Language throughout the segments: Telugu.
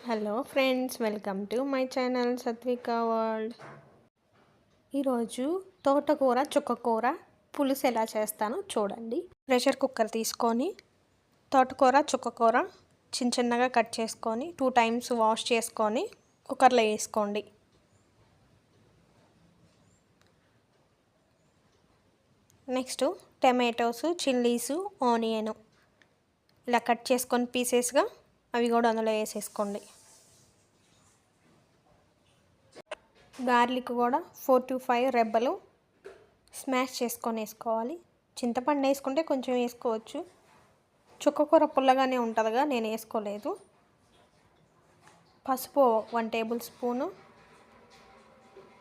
Hello friends, welcome to my channel Satvika world. ఈరోజు తోటకూర చుక్కకూర పులుసు ఎలా చేస్తానో చూడండి. ప్రెషర్ కుక్కర్ తీసుకొని తోటకూర చుక్కకూర చిన్న చిన్నగా కట్ చేసుకొని 2 టైమ్స్ వాష్ చేసుకొని కుక్కర్లో వేసుకోండి. నెక్స్ట్ టమాటోస్, చిల్లీస్, ఆనియన్ ఇలా కట్ చేసుకొని పీసెస్గా అవి కూడా అందులో వేసేసుకోండి. గార్లిక్ కూడా 4 to 5 రెబ్బలు స్మాష్ చేసుకొని వేసుకోవాలి. చింతపండు వేసుకుంటే కొంచెం వేసుకోవచ్చు. చుక్కకూర పుల్లగానే ఉంటుందిగా, నేను వేసుకోలేదు. పసుపు 1 టేబుల్ స్పూను,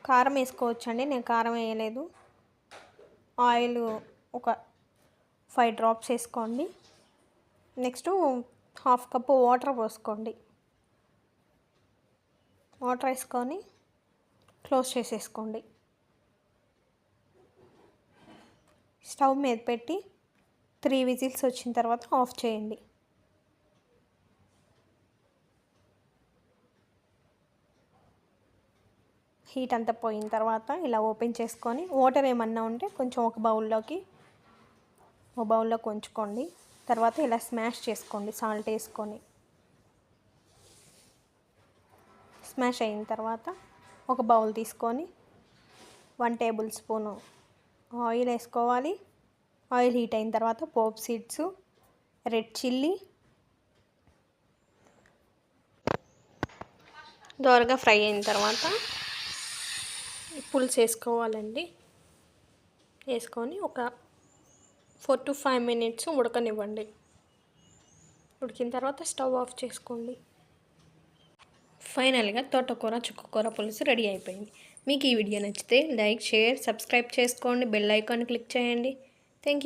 కారం వేసుకోవచ్చండి, నేను కారం వేయలేదు. ఆయిల్ ఒక 5 డ్రాప్స్ వేసుకోండి. నెక్స్ట్ 1/2 కప్పు వాటర్ పోసుకోండి. వాటర్ వేసుకొని క్లోజ్ చేసేసుకోండి. స్టవ్ మీద పెట్టి 3 విజిల్స్ వచ్చిన తర్వాత ఆఫ్ చేయండి. హీట్ అంతా పోయిన తర్వాత ఇలా ఓపెన్ చేసుకొని వాటర్ ఏమన్నా ఉంటే కొంచెం ఒక బౌల్లోకి ఉంచుకోండి. తర్వాత ఇలా స్మాష్ చేసుకోండి సాల్ట్ వేసుకొని. స్మాష్ అయిన తర్వాత ఒక బౌల్ తీసుకొని 1 టేబుల్ స్పూను ఆయిల్ వేసుకోవాలి. ఆయిల్ హీట్ అయిన తర్వాత పోప్ సీడ్స్, రెడ్ చిల్లీ దోరగా ఫ్రై అయిన తర్వాత పులుసు వేసుకోవాలండి. వేసుకొని ఒక 4 to 5 మినిట్స్ ఉడకనివ్వండి. ఉడికిన తర్వాత స్టవ్ ఆఫ్ చేసుకోండి. ఫైనల్గా తోటకూర చుక్కకూర పులుసు రెడీ అయిపోయింది. మీకు ఈ వీడియో నచ్చితే లైక్, షేర్, సబ్స్క్రైబ్ చేసుకోండి. బెల్ ఐకాన్ క్లిక్ చేయండి. Thank you.